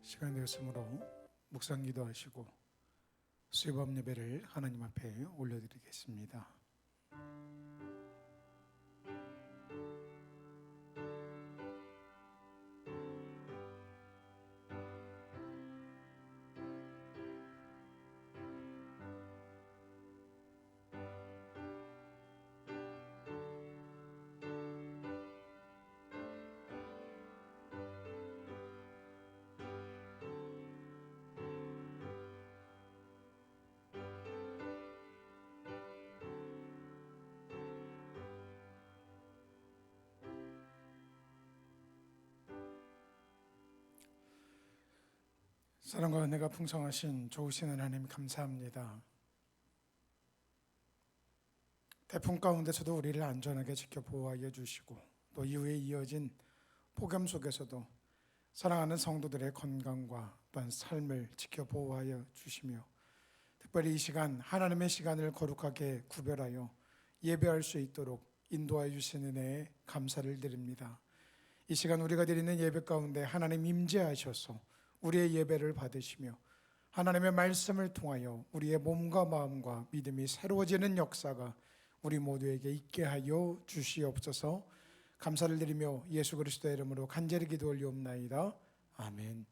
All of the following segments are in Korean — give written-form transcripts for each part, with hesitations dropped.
시간이 되었으므로 묵상 기도하시고 수요밤 예배를 하나님 앞에 올려드리겠습니다. 사랑과 은혜가 풍성하신 좋으신 하나님 감사합니다. 태풍 가운데서도 우리를 안전하게 지켜 보호하여 주시고 또 이후에 이어진 폭염 속에서도 사랑하는 성도들의 건강과 또한 삶을 지켜 보호하여 주시며 특별히 이 시간 하나님의 시간을 거룩하게 구별하여 예배할 수 있도록 인도하여 주신 은혜에 감사를 드립니다. 이 시간 우리가 드리는 예배 가운데 하나님 임재하셔서 우리의 예배를 받으시며 하나님의 말씀을 통하여 우리의 몸과 마음과 믿음이 새로워지는 역사가 우리 모두에게 있게 하여 주시옵소서. 감사를 드리며 예수 그리스도의 이름으로 간절히 기도 올리옵나이다. 아멘.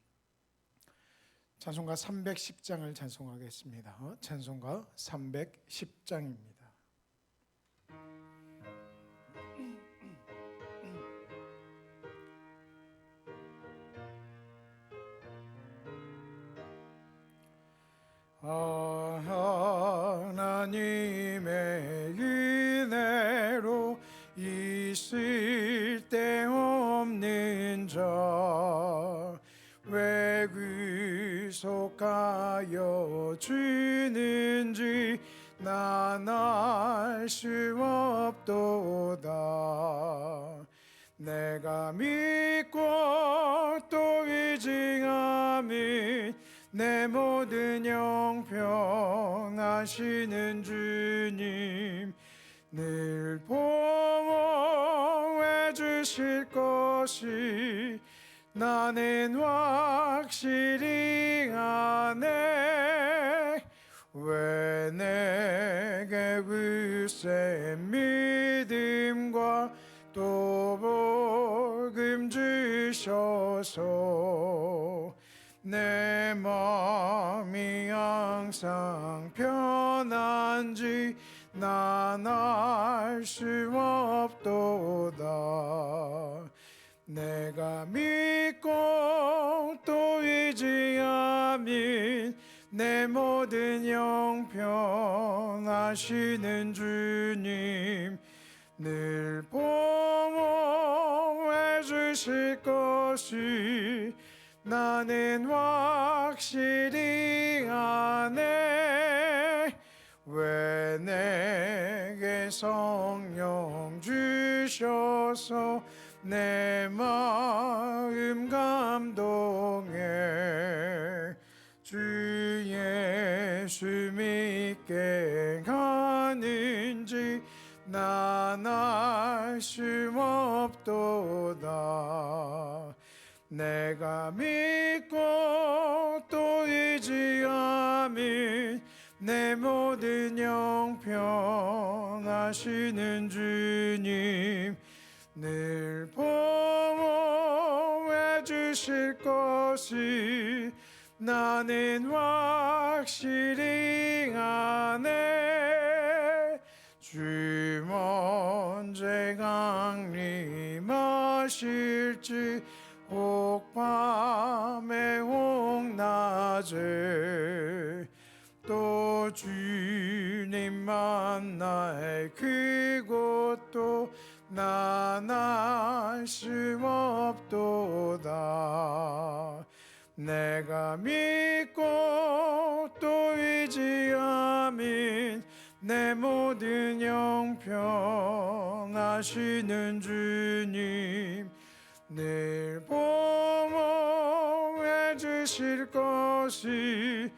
찬송가 310장을 찬송하겠습니다. 찬송가 310장입니다. 하나님의 은혜로 있을 데 없는 자 왜 구속하여 주는지 난 알 수 없도다. 내가 믿고 또 의지하며 내 모든 형편하시는 주님 늘 보호해 주실 것이 나는 확실히 아네. 왜 내게 굳센 믿음과 또 복음 주셔서 내 마음이 항상 편한지 난 알 수 없도다. 내가 믿고 또 의지하며 내 모든 형편하시는 주님 늘 보호해 주실 것이 나는 확실히 아네. 왜 내게 성령 주셔서 내 마음 감동해 주 예수 믿게 가는지 난 알 수 없도다. 내가 믿고 또 의지하며 내 모든 형편하시는 주님 늘 보호해 주실 것이 나는 확실히 아네. 주 언제 강림하실지 혹 밤에 혹 낮에 또 주님 만날 그곳도 난 알 수 없도다. 내가 믿고 또 의지하며 내 모든 형편하시는 주님 늘 보호해 주실 것이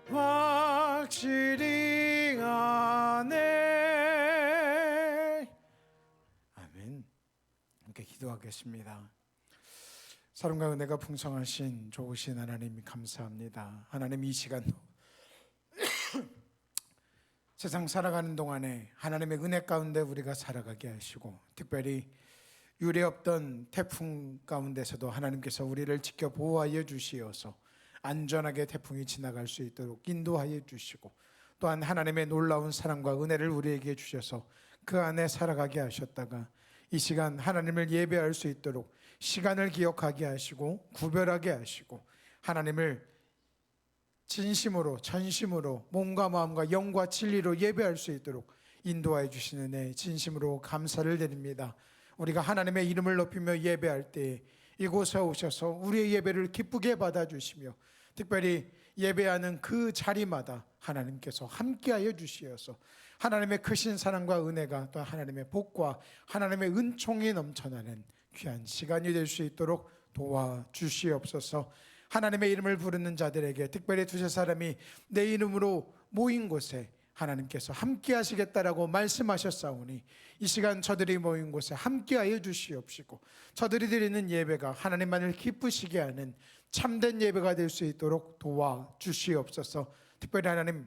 확실히 아네. 아멘. 함께 기도하겠습니다. 사랑과 은혜가 풍성하신 좋으신 하나님 감사합니다. 하나님, 이 시간 세상 살아가는 동안에 하나님의 은혜 가운데 우리가 살아가게 하시고, 특별히 유례 없던 태풍 가운데서도 하나님께서 우리를 지켜 보호하여 주시어서 안전하게 태풍이 지나갈 수 있도록 인도하여 주시고, 또한 하나님의 놀라운 사랑과 은혜를 우리에게 주셔서 그 안에 살아가게 하셨다가 이 시간 하나님을 예배할 수 있도록 시간을 기억하게 하시고 구별하게 하시고, 하나님을 진심으로 전심으로 몸과 마음과 영과 진리로 예배할 수 있도록 인도하여 주시는 애 진심으로 감사를 드립니다. 우리가 하나님의 이름을 높이며 예배할 때 이곳에 오셔서 우리의 예배를 기쁘게 받아주시며, 특별히 예배하는 그 자리마다 하나님께서 함께하여 주시어서 하나님의 크신 사랑과 은혜가, 또 하나님의 복과 하나님의 은총이 넘쳐나는 귀한 시간이 될 수 있도록 도와주시옵소서. 하나님의 이름을 부르는 자들에게, 특별히 두세 사람이 내 이름으로 모인 곳에 하나님께서 함께 하시겠다라고 말씀하셨사오니, 이 시간 저들이 모인 곳에 함께하여 주시옵시고, 저들이 드리는 예배가 하나님만을 기쁘시게 하는 참된 예배가 될 수 있도록 도와주시옵소서. 특별히 하나님,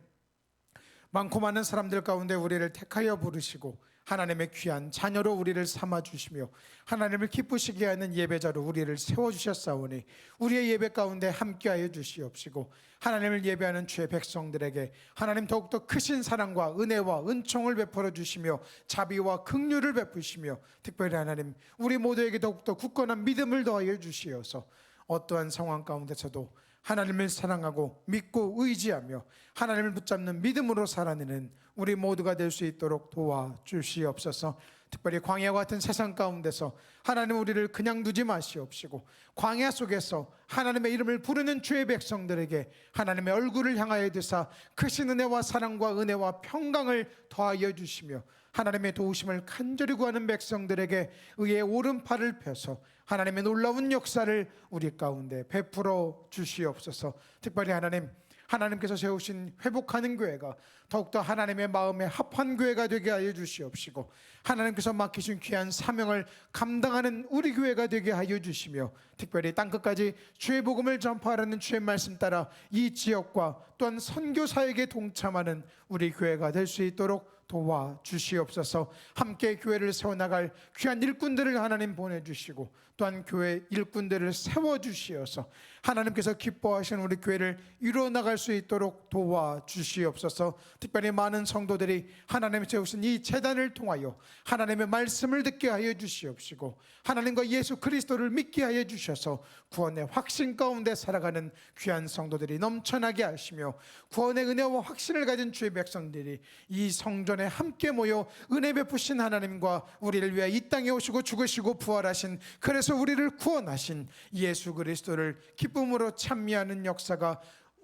많고 많은 사람들 가운데 우리를 택하여 부르시고 하나님의 귀한 자녀로 우리를 삼아주시며 하나님을 기쁘시게 하는 예배자로 우리를 세워주셨사오니, 우리의 예배 가운데 함께하여 주시옵시고, 하나님을 예배하는 주의 백성들에게 하나님 더욱더 크신 사랑과 은혜와 은총을 베풀어 주시며 자비와 긍휼을 베푸시며, 특별히 하나님 우리 모두에게 더욱더 굳건한 믿음을 더하여 주시어서 어떠한 상황 가운데서도 하나님을 사랑하고 믿고 의지하며 하나님을 붙잡는 믿음으로 살아내는 우리 모두가 될 수 있도록 도와주시옵소서. 특별히 광야 같은 세상 가운데서 하나님 우리를 그냥 두지 마시옵시고, 광야 속에서 하나님의 이름을 부르는 주의 백성들에게 하나님의 얼굴을 향하여 드사 크신 은혜와 사랑과 은혜와 평강을 더하여 주시며, 하나님의 도우심을 간절히 구하는 백성들에게 의의 오른팔을 펴서 하나님의 놀라운 역사를 우리 가운데 베풀어 주시옵소서. 특별히 하나님께서 세우신 회복하는 교회가 더욱더 하나님의 마음에 합한 교회가 되게 하여 주시옵시고, 하나님께서 맡기신 귀한 사명을 감당하는 우리 교회가 되게 하여 주시며, 특별히 땅끝까지 주의 복음을 전파하라는 주의 말씀 따라 이 지역과 또한 선교사에게 동참하는 우리 교회가 될 수 있도록 도와주시옵소서. 함께 교회를 세워나갈 귀한 일꾼들을 하나님 보내주시고, 또한 교회 일꾼들을 세워주시어서 하나님께서 기뻐하시는 우리 교회를 이루어나갈 수 있도록 도와주시옵소서. 특별히 많은 성도들이 하나님이 세우신 이 제단을 통하여 하나님의 말씀을 듣게 하여 주시옵시고, 하나님과 예수 그리스도를 믿게 하여 주셔서 구원의 확신 가운데 살아가는 귀한 성도들이 넘쳐나게 하시며, 구원의 은혜와 확신을 가진 주의 백성들이 이 성전에 함께 모여 은혜 베푸신 하나님과 우리를 위해 이 땅에 오시고 죽으시고 부활하신, 그래서 우리를 구원하신 예수 그리스도를 기쁨으로 찬미하는 역사가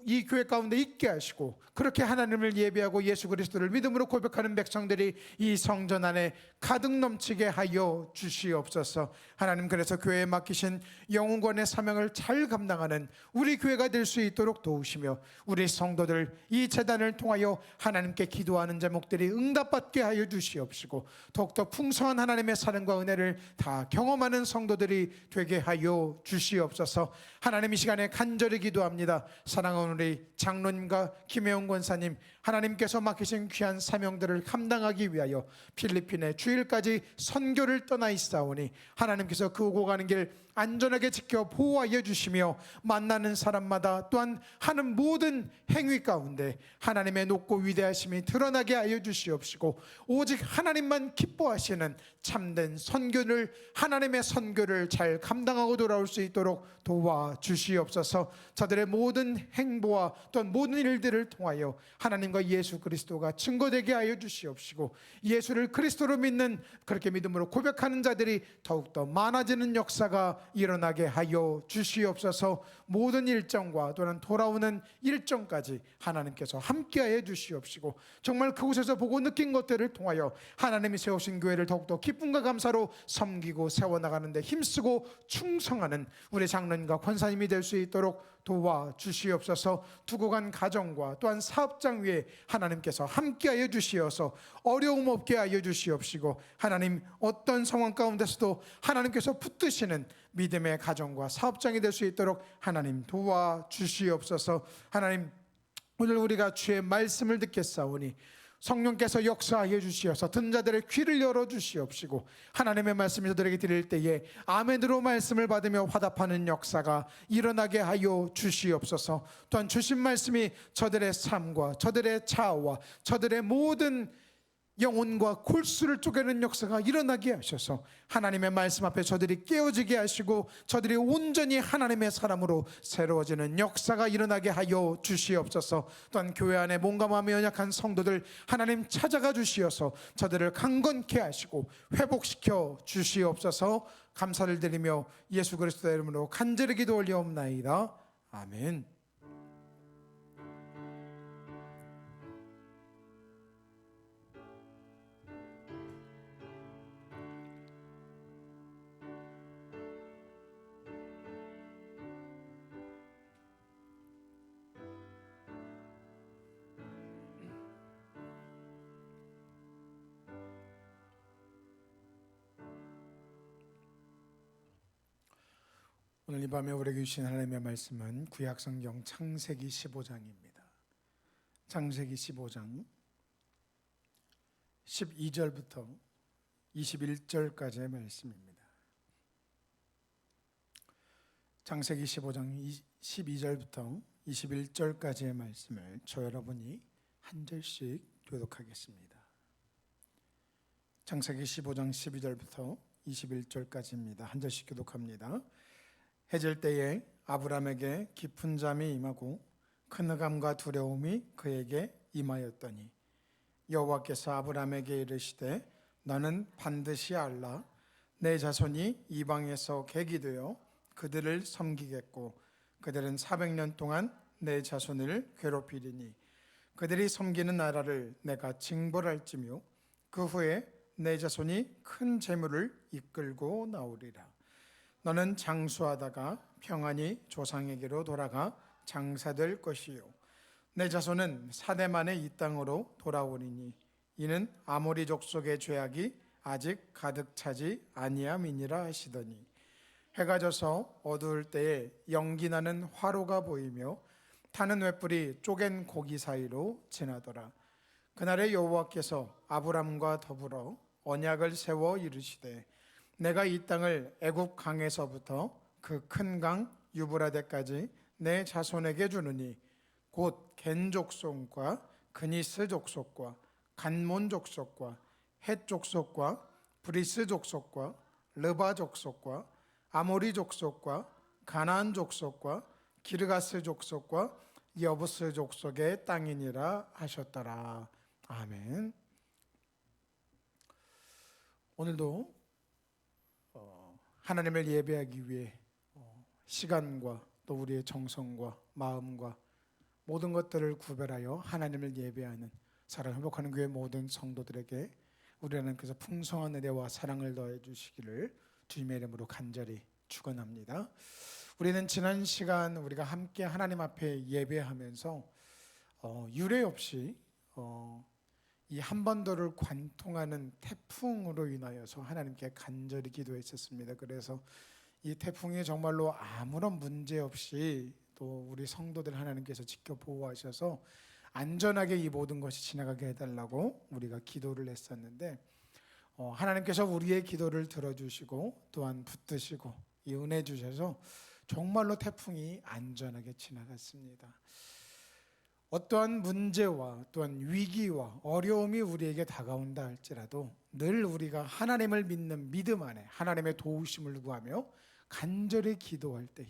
이 교회 가운데 있게 하시고, 그렇게 하나님을 예배하고 예수 그리스도를 믿음으로 고백하는 백성들이 이 성전 안에 가득 넘치게 하여 주시옵소서. 하나님, 그래서 교회에 맡기신 영혼권의 사명을 잘 감당하는 우리 교회가 될 수 있도록 도우시며, 우리 성도들 이 제단을 통하여 하나님께 기도하는 제목들이 응답받게 하여 주시옵시고, 더욱더 풍성한 하나님의 사랑과 은혜를 다 경험하는 성도들이 되게 하여 주시옵소서. 하나님, 이 시간에 간절히 기도합니다. 사랑하는 우리 장로님과 김혜영 권사님, 하나님께서 맡기신 귀한 사명들을 감당하기 위하여 필리핀에 주일까지 선교를 떠나 있사오니, 하나님께서 그 오고 가는 길 안전하게 지켜 보호하여 주시며, 만나는 사람마다 또한 하는 모든 행위 가운데 하나님의 높고 위대하심이 드러나게 하여 주시옵시고, 오직 하나님만 기뻐하시는 참된 선교를, 하나님의 선교를 잘 감당하고 돌아올 수 있도록 도와주시옵소서. 저들의 모든 행보와 또한 모든 일들을 통하여 하나님과 예수 그리스도가 증거되게 하여 주시옵시고, 예수를 그리스도로 믿는, 그렇게 믿음으로 고백하는 자들이 더욱더 많아지는 역사가 일어나게 하여 주시옵소서. 모든 일정과 또는 돌아오는 일정까지 하나님께서 함께하여 주시옵시고, 정말 그곳에서 보고 느낀 것들을 통하여 하나님이 세우신 교회를 더욱더 기쁨과 감사로 섬기고 세워나가는 데 힘쓰고 충성하는 우리 장로님과 권사님이 될 수 있도록 도와주시옵소서. 두고 간 가정과 또한 사업장 위에 하나님께서 함께하여 주시어서 어려움 없게 하여 주시옵시고, 하나님 어떤 상황 가운데서도 하나님께서 붙드시는 믿음의 가정과 사업장이 될 수 있도록 하나님 도와주시옵소서. 하나님, 오늘 우리가 주의 말씀을 듣겠사오니 성령께서 역사하여 주시어서 듣는 자들의 귀를 열어주시옵시고, 하나님의 말씀을 저들에게 드릴 때에 아멘으로 말씀을 받으며 화답하는 역사가 일어나게 하여 주시옵소서. 또한 주신 말씀이 저들의 삶과 저들의 자아와 저들의 모든 영혼과 골수를 쪼개는 역사가 일어나게 하셔서 하나님의 말씀 앞에 저들이 깨어지게 하시고 저들이 온전히 하나님의 사람으로 새로워지는 역사가 일어나게 하여 주시옵소서. 또한 교회 안에 몸감하며 연약한 성도들 하나님 찾아가 주시어서 저들을 강건케 하시고 회복시켜 주시옵소서. 감사를 드리며 예수 그리스도의 이름으로 간절히 기도 올리옵나이다. 아멘. 오늘 이 밤에 우리에게 주신 하나님의 말씀은 구약성경 창세기 15장입니다. 창세기 15장 12절부터 21절까지의 말씀입니다. 창세기 15장 12절부터 21절까지의 말씀을 저 여러분이 한 절씩 교독하겠습니다. 창세기 15장 12절부터 21절까지입니다. 한 절씩 교독합니다. 해질 때에 아브람에게 깊은 잠이 임하고 큰 흑암과 두려움이 그에게 임하였더니 여호와께서 아브람에게 이르시되 너는 반드시 알라. 내 자손이 이방에서 객이 되어 그들을 섬기겠고 그들은 400년 동안 내 자손을 괴롭히리니 그들이 섬기는 나라를 내가 징벌할지며 그 후에 내 자손이 큰 재물을 이끌고 나오리라. 너는 장수하다가 평안히 조상에게로 돌아가 장사될 것이요 내 자손은 4대 만에 이 땅으로 돌아오리니 이는 아모리 족속의 죄악이 아직 가득 차지 아니함이니라 하시더니 해가 져서 어두울 때에 연기나는 화로가 보이며 타는 횃불이 쪼갠 고기 사이로 지나더라. 그날에 여호와께서 아브람과 더불어 언약을 세워 이르시되 내가 이 땅을 애굽 강에서부터 그 큰 강 유브라데까지 내 자손에게 주느니 곧 겐 족속과 그니스 족속과 간몬 족속과 헷 족속과 브리스 족속과 르바 족속과 아모리 족속과 가나안 족속과 기르가스 족속과 여부스 족속의 땅이니라 하셨더라. 아멘. 오늘도 하나님을 예배하기 위해 시간과 또 우리의 정성과 마음과 모든 것들을 구별하여 하나님을 예배하는 사랑 회복하는 교회 모든 성도들에게 우리 하나님께서 풍성한 은혜와 사랑을 더해 주시기를 주님의 이름으로 간절히 축원합니다. 우리는 지난 시간 우리가 함께 하나님 앞에 예배하면서 유례 없이 이 한반도를 관통하는 태풍으로 인하여서 하나님께 간절히 기도했었습니다. 그래서 이 태풍이 정말로 아무런 문제 없이 또 우리 성도들 하나님께서 지켜 보호하셔서 안전하게 이 모든 것이 지나가게 해달라고 우리가 기도를 했었는데 하나님께서 우리의 기도를 들어주시고 또한 붙드시고 이 은혜 주셔서 정말로 태풍이 안전하게 지나갔습니다. 어떠한 문제와 또한 위기와 어려움이 우리에게 다가온다 할지라도 늘 우리가 하나님을 믿는 믿음 안에 하나님의 도우심을 구하며 간절히 기도할 때에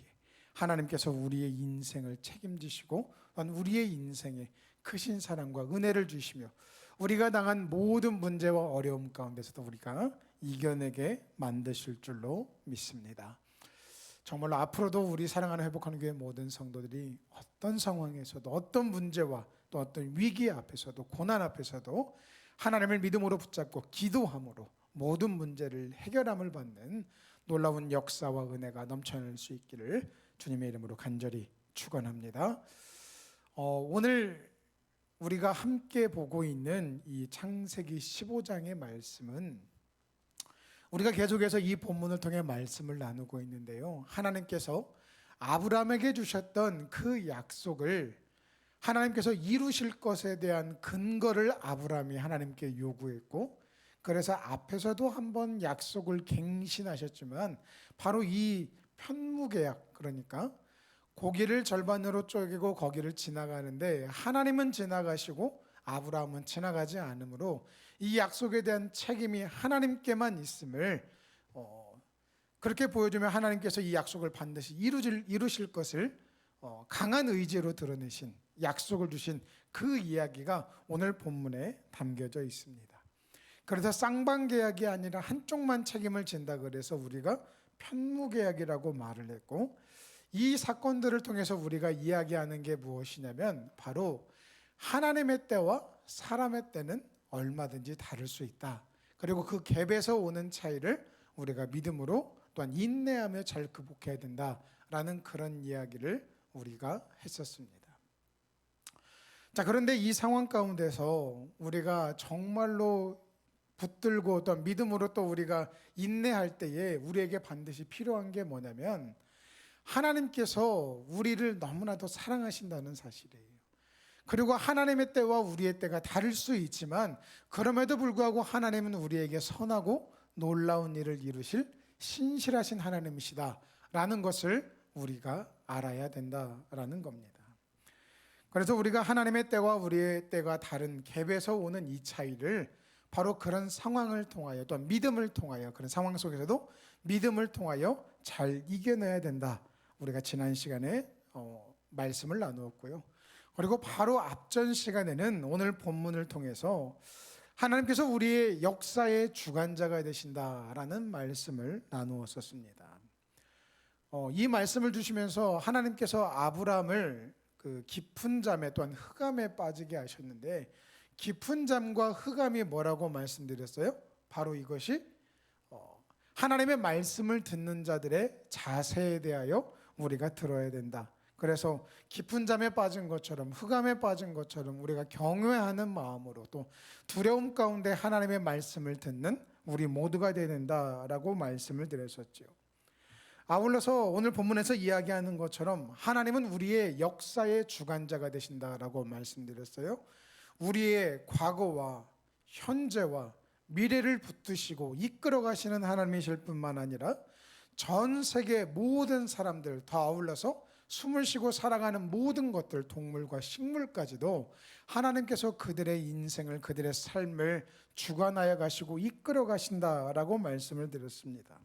하나님께서 우리의 인생을 책임지시고 또한 우리의 인생에 크신 사랑과 은혜를 주시며 우리가 당한 모든 문제와 어려움 가운데서도 우리가 이겨내게 만드실 줄로 믿습니다. 정말로 앞으로도 우리 사랑하는 회복하는 교회 모든 성도들이 어떤 상황에서도 어떤 문제와 또 어떤 위기 앞에서도 고난 앞에서도 하나님을 믿음으로 붙잡고 기도함으로 모든 문제를 해결함을 받는 놀라운 역사와 은혜가 넘쳐날 수 있기를 주님의 이름으로 간절히 축원합니다. 오늘 우리가 함께 보고 있는 이 창세기 15장의 말씀은 우리가 계속해서 이 본문을 통해 말씀을 나누고 있는데요. 하나님께서 아브라함에게 주셨던 그 약속을 하나님께서 이루실 것에 대한 근거를 아브라함이 하나님께 요구했고, 그래서 앞에서도 한번 약속을 갱신하셨지만 바로 이 편무계약, 그러니까 고기를 절반으로 쪼개고 거기를 지나가는데 하나님은 지나가시고 아브라함은 지나가지 않으므로 이 약속에 대한 책임이 하나님께만 있음을 그렇게 보여주면 하나님께서 이 약속을 반드시 이루실 것을 강한 의지로 드러내신, 약속을 주신 그 이야기가 오늘 본문에 담겨져 있습니다. 그래서 쌍방계약이 아니라 한쪽만 책임을 진다 그래서 우리가 편무계약이라고 말을 했고, 이 사건들을 통해서 우리가 이야기하는 게 무엇이냐면 바로 하나님의 때와 사람의 때는 얼마든지 다를 수 있다. 그리고 그 갭에서 오는 차이를 우리가 믿음으로 또한 인내하며 잘 극복해야 된다라는 그런 이야기를 우리가 했었습니다. 자, 그런데 이 상황 가운데서 우리가 정말로 붙들고 또 믿음으로 또 우리가 인내할 때에 우리에게 반드시 필요한 게 뭐냐면 하나님께서 우리를 너무나도 사랑하신다는 사실이에요. 그리고 하나님의 때와 우리의 때가 다를 수 있지만 그럼에도 불구하고 하나님은 우리에게 선하고 놀라운 일을 이루실 신실하신 하나님이시다라는 것을 우리가 알아야 된다라는 겁니다. 그래서 우리가 하나님의 때와 우리의 때가 다른 갭에서 오는 이 차이를 바로 그런 상황을 통하여 또 믿음을 통하여, 그런 상황 속에서도 믿음을 통하여 잘 이겨내야 된다. 우리가 지난 시간에 말씀을 나누었고요. 그리고 바로 앞전 시간에는 오늘 본문을 통해서 하나님께서 우리의 역사의 주관자가 되신다라는 말씀을 나누었었습니다. 이 말씀을 주시면서 하나님께서 아브라함을 그 깊은 잠에 또한 흑암에 빠지게 하셨는데, 깊은 잠과 흑암이 뭐라고 말씀드렸어요? 바로 이것이 하나님의 말씀을 듣는 자들의 자세에 대하여 우리가 들어야 된다. 그래서 깊은 잠에 빠진 것처럼, 흑암에 빠진 것처럼 우리가 경외하는 마음으로 또 두려움 가운데 하나님의 말씀을 듣는 우리 모두가 되어야 된다라고 말씀을 드렸었죠. 아울러서 오늘 본문에서 이야기하는 것처럼 하나님은 우리의 역사의 주관자가 되신다라고 말씀드렸어요. 우리의 과거와 현재와 미래를 붙드시고 이끌어 가시는 하나님이실 뿐만 아니라 전 세계 모든 사람들, 더 아울러서 숨을 쉬고 살아가는 모든 것들, 동물과 식물까지도 하나님께서 그들의 인생을, 그들의 삶을 주관하여 가시고 이끌어 가신다라고 말씀을 드렸습니다.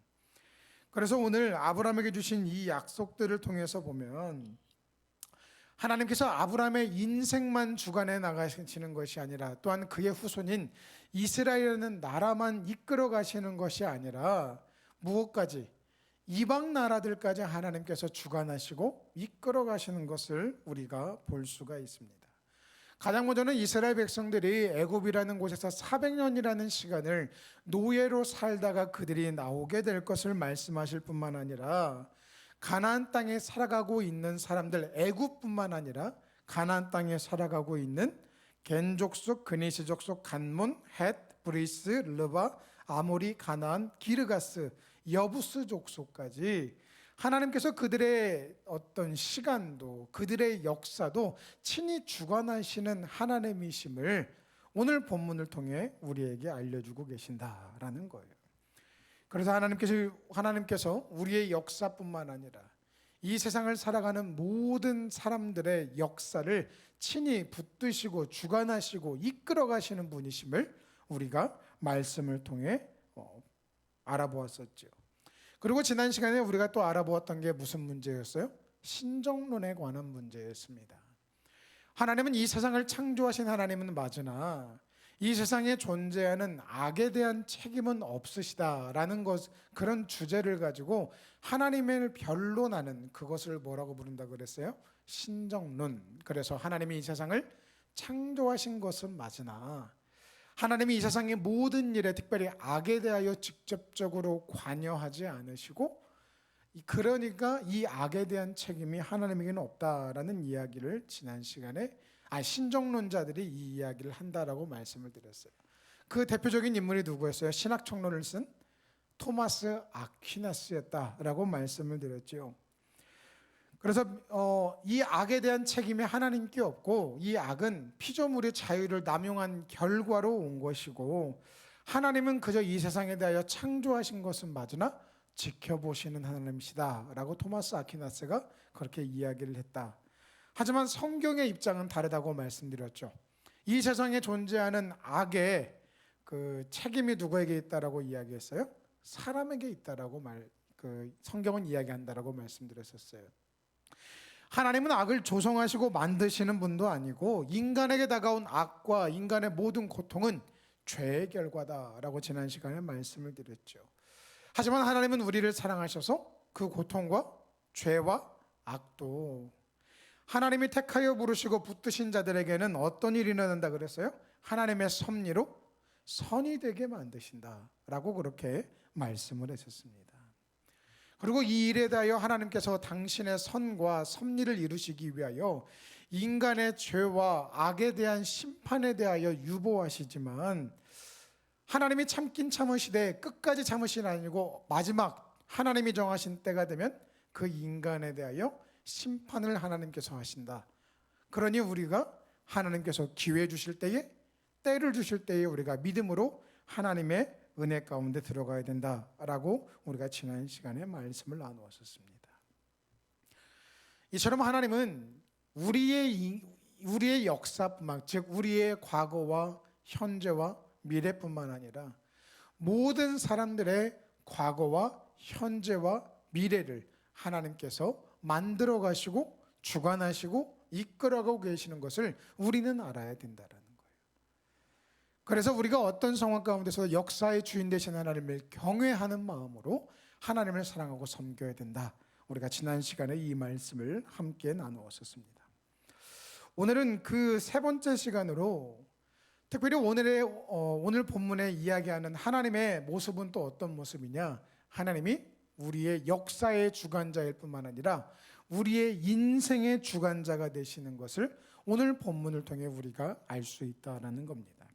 그래서 오늘 아브라함에게 주신 이 약속들을 통해서 보면 하나님께서 아브라함의 인생만 주관해 나가시는 것이 아니라 또한 그의 후손인 이스라엘이라는 나라만 이끌어 가시는 것이 아니라 무엇까지, 이방 나라들까지 하나님께서 주관하시고 이끌어 가시는 것을 우리가 볼 수가 있습니다. 가장 먼저는 이스라엘 백성들이 애굽이라는 곳에서 400년이라는 시간을 노예로 살다가 그들이 나오게 될 것을 말씀하실 뿐만 아니라 가나안 땅에 살아가고 있는 사람들, 애굽뿐만 아니라 가나안 땅에 살아가고 있는 겐 족속, 그니시 족속, 간문, 헷, 브리스, 르바, 아모리, 가나안, 기르가스, 여부스 족속까지 하나님께서 그들의 어떤 시간도, 그들의 역사도 친히 주관하시는 하나님이심을 오늘 본문을 통해 우리에게 알려주고 계신다라는 거예요. 그래서 하나님께서 우리의 역사뿐만 아니라 이 세상을 살아가는 모든 사람들의 역사를 친히 붙드시고 주관하시고 이끌어 가시는 분이심을 우리가 말씀을 통해 알아보았었죠. 그리고 지난 시간에 우리가 또 알아보았던 게 무슨 문제였어요? 신정론에 관한 문제였습니다. 하나님은 이 세상을 창조하신 하나님은 맞으나 이 세상에 존재하는 악에 대한 책임은 없으시다라는 것, 그런 주제를 가지고 하나님을 변론하는, 그것을 뭐라고 부른다 그랬어요? 신정론. 그래서 하나님이 이 세상을 창조하신 것은 맞으나 하나님이 이 세상의 모든 일에, 특별히 악에 대하여 직접적으로 관여하지 않으시고 그러니까 이 악에 대한 책임이 하나님에게는 없다라는 이야기를 지난 시간에 신정론자들이 이 이야기를 한다라고 말씀을 드렸어요. 그 대표적인 인물이 누구였어요? 신학청론을 쓴 토마스 아퀴나스였다라고 말씀을 드렸죠. 그래서 이 악에 대한 책임이 하나님께 없고, 이 악은 피조물의 자유를 남용한 결과로 온 것이고, 하나님은 그저 이 세상에 대하여 창조하신 것은 맞으나 지켜보시는 하나님이시다 라고 토마스 아퀴나스가 그렇게 이야기를 했다. 하지만 성경의 입장은 다르다고 말씀드렸죠. 이 세상에 존재하는 악의 그 책임이 누구에게 있다라고 이야기했어요? 사람에게 있다라고 성경은 이야기한다라고 말씀드렸었어요. 하나님은 악을 조성하시고 만드시는 분도 아니고, 인간에게 다가온 악과 인간의 모든 고통은 죄의 결과다라고 지난 시간에 말씀을 드렸죠. 하지만 하나님은 우리를 사랑하셔서 그 고통과 죄와 악도 하나님이 택하여 부르시고 붙드신 자들에게는 어떤 일이 일어난다 그랬어요? 하나님의 섭리로 선이 되게 만드신다라고 그렇게 말씀을 했었습니다. 그리고 이 일에 대하여 하나님께서 당신의 선과 섭리를 이루시기 위하여 인간의 죄와 악에 대한 심판에 대하여 유보하시지만, 하나님이 참긴 참으시되 끝까지 참으시는 아니고 마지막 하나님이 정하신 때가 되면 그 인간에 대하여 심판을 하나님께서 하신다. 그러니 우리가 하나님께서 기회 주실 때에, 때를 주실 때에 우리가 믿음으로 하나님의 은혜 가운데 들어가야 된다라고 우리가 지난 시간에 말씀을 나누었습니다. 이처럼 하나님은 우리의 역사뿐만, 즉 우리의 과거와 현재와 미래뿐만 아니라 모든 사람들의 과거와 현재와 미래를 하나님께서 만들어 가시고 주관하시고 이끌어가고 계시는 것을 우리는 알아야 된다라는 거예요. 그래서 우리가 어떤 상황 가운데서 역사의 주인 되신 하나님을 경외하는 마음으로 하나님을 사랑하고 섬겨야 된다. 우리가 지난 시간에 이 말씀을 함께 나누었습니다. 오늘은 그 세 번째 시간으로 특별히 오늘 본문에 이야기하는 하나님의 모습은 또 어떤 모습이냐? 하나님이 우리의 역사의 주관자일 뿐만 아니라 우리의 인생의 주관자가 되시는 것을 오늘 본문을 통해 우리가 알 수 있다라는 겁니다.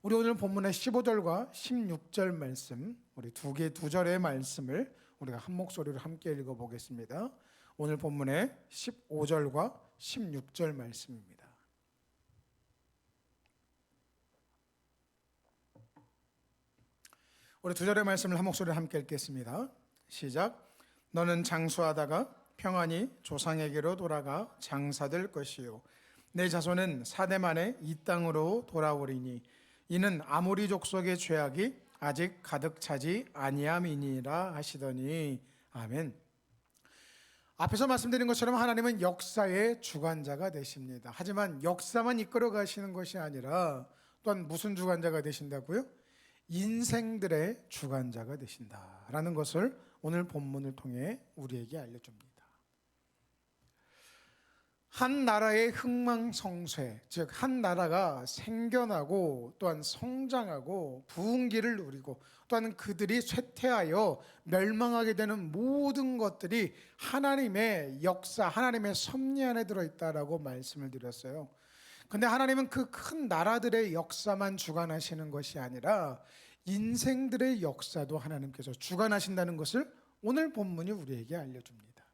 우리 오늘 본문의 15절과 16절 말씀, 우리 두 절의 말씀을 우리가 한 목소리로 함께 읽어보겠습니다. 오늘 본문의 15절과 16절 말씀입니다. 우리 두 절의 말씀을 한 목소리로 함께 읽겠습니다. 시작. 너는 장수하다가 평안히 조상에게로 돌아가 장사될 것이요 내 자손은 사대 만에 이 땅으로 돌아오리니 이는 아모리 족속의 죄악이 아직 가득 차지 아니함이니라 하시더니. 아멘. 앞에서 말씀드린 것처럼 하나님은 역사의 주관자가 되십니다. 하지만 역사만 이끌어 가시는 것이 아니라 또한 무슨 주관자가 되신다고요? 인생들의 주관자가 되신다라는 것을 오늘 본문을 통해 우리에게 알려줍니다. 한 나라의 흥망성쇠, 즉 한 나라가 생겨나고 또한 성장하고 부흥기를 누리고 또한 그들이 쇠퇴하여 멸망하게 되는 모든 것들이 하나님의 역사, 하나님의 섭리 안에 들어있다라고 말씀을 드렸어요. 근데 하나님은 그 큰 나라들의 역사만 주관하시는 것이 아니라 인생들의 역사도 하나님께서 주관하신다는 것을 오늘 본문이 우리에게 알려줍니다.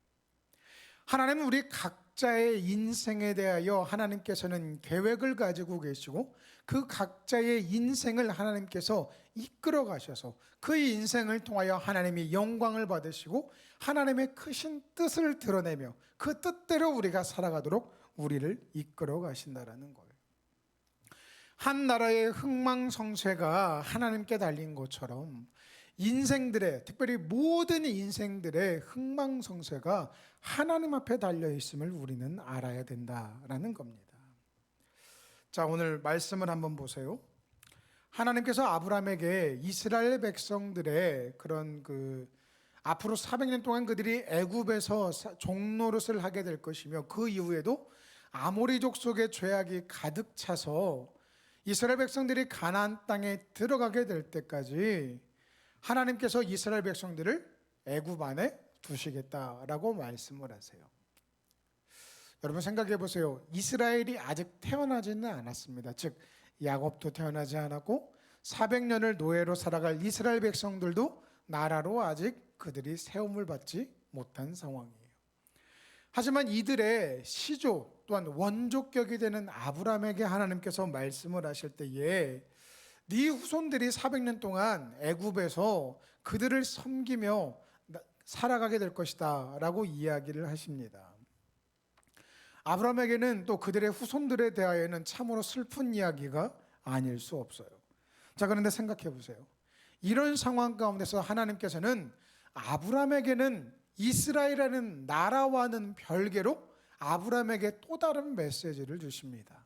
하나님은 우리 각자의 인생에 대하여 하나님께서는 계획을 가지고 계시고 그 각자의 인생을 하나님께서 이끌어 가셔서 그 인생을 통하여 하나님이 영광을 받으시고 하나님의 크신 뜻을 드러내며 그 뜻대로 우리가 살아가도록 우리를 이끌어 가신다라는 거예요. 한 나라의 흥망성쇠가 하나님께 달린 것처럼 인생들의, 특별히 모든 인생들의 흥망성쇠가 하나님 앞에 달려 있음을 우리는 알아야 된다라는 겁니다. 자, 오늘 말씀을 한번 보세요. 하나님께서 아브라함에게 이스라엘 백성들의 그런 앞으로 400년 동안 그들이 애굽에서 종노릇을 하게 될 것이며 그 이후에도 아모리 족속의 죄악이 가득 차서 이스라엘 백성들이 가나안 땅에 들어가게 될 때까지 하나님께서 이스라엘 백성들을 애굽 안에 두시겠다라고 말씀을 하세요. 여러분 생각해 보세요. 이스라엘이 아직 태어나지는 않았습니다. 즉 야곱도 태어나지 않았고 400년을 노예로 살아갈 이스라엘 백성들도 나라로 아직 그들이 세움을 받지 못한 상황이에요. 하지만 이들의 시조 또한 원조격이 되는 아브라함에게 하나님께서 말씀을 하실 때에 네 후손들이 400년 동안 애굽에서 그들을 섬기며 살아가게 될 것이다 라고 이야기를 하십니다. 아브라함에게는 또 그들의 후손들에 대하여는 참으로 슬픈 이야기가 아닐 수 없어요. 자, 그런데 생각해 보세요. 이런 상황 가운데서 하나님께서는 아브라함에게는 이스라엘이라는 나라와는 별개로 아브라함에게 또 다른 메시지를 주십니다.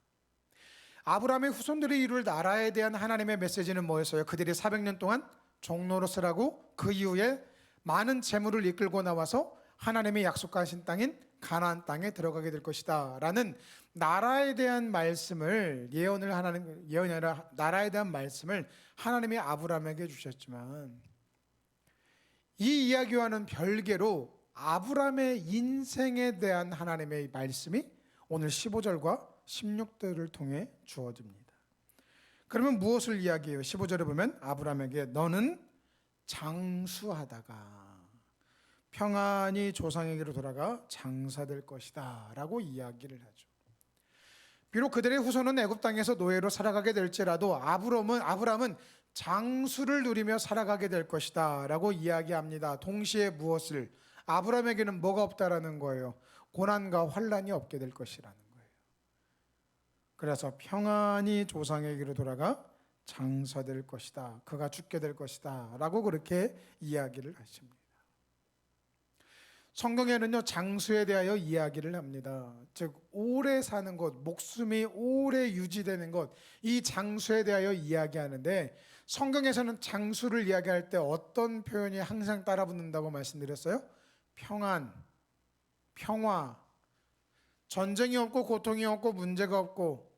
아브라함의 후손들이 이룰 나라에 대한 하나님의 메시지는 뭐였어요? 그들이 400년 동안 종노릇을 하고 그 이후에 많은 재물을 이끌고 나와서 하나님이 약속하신 땅인 가나안 땅에 들어가게 될 것이다 라는 나라에 대한 말씀을 나라에 대한 말씀을 하나님이 아브라함에게 주셨지만 이 이야기와는 별개로 아브라함의 인생에 대한 하나님의 말씀이 오늘 15절과 16절을 통해 주어집니다. 그러면 무엇을 이야기해요? 15절에 보면 아브라함에게 너는 장수하다가 평안히 조상에게로 돌아가 장사될 것이다 라고 이야기를 하죠. 비록 그들의 후손은 애굽 땅에서 노예로 살아가게 될지라도 아브라함은 장수를 누리며 살아가게 될 것이다 라고 이야기합니다. 동시에 무엇을? 아브라함에게는 뭐가 없다라는 거예요? 고난과 환난이 없게 될 것이라는 거예요. 그래서 평안히 조상에게로 돌아가 장사될 것이다, 그가 죽게 될 것이다 라고 그렇게 이야기를 하십니다. 성경에는요 장수에 대하여 이야기를 합니다. 즉 오래 사는 것, 목숨이 오래 유지되는 것, 이 장수에 대하여 이야기하는데 성경에서는 장수를 이야기할 때 어떤 표현이 항상 따라붙는다고 말씀드렸어요? 평안, 평화, 전쟁이 없고 고통이 없고 문제가 없고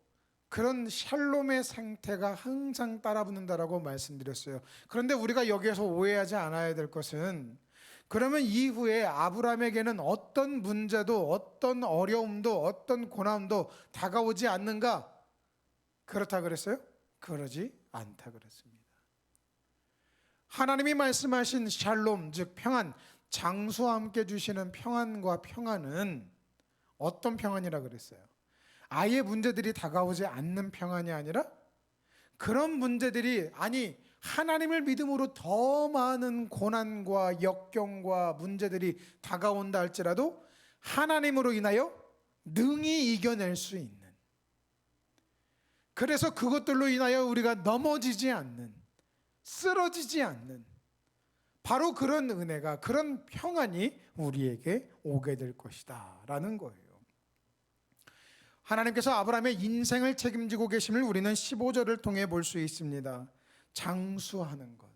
그런 샬롬의 상태가 항상 따라붙는다라고 말씀드렸어요. 그런데 우리가 여기에서 오해하지 않아야 될 것은 그러면 이후에 아브라함에게는 어떤 문제도 어떤 어려움도 어떤 고난도 다가오지 않는가? 그렇다 그랬어요? 그러지 않다 그랬습니다. 하나님이 말씀하신 샬롬 즉 평안, 장수와 함께 주시는 평안과 평안은 어떤 평안이라 그랬어요? 아예 문제들이 다가오지 않는 평안이 아니라 그런 문제들이 하나님을 믿음으로 더 많은 고난과 역경과 문제들이 다가온다 할지라도 하나님으로 인하여 능히 이겨낼 수 있는, 그래서 그것들로 인하여 우리가 넘어지지 않는, 쓰러지지 않는 바로 그런 은혜가, 그런 평안이 우리에게 오게 될 것이다 라는 거예요. 하나님께서 아브라함의 인생을 책임지고 계심을 우리는 15절을 통해 볼 수 있습니다. 장수하는 것,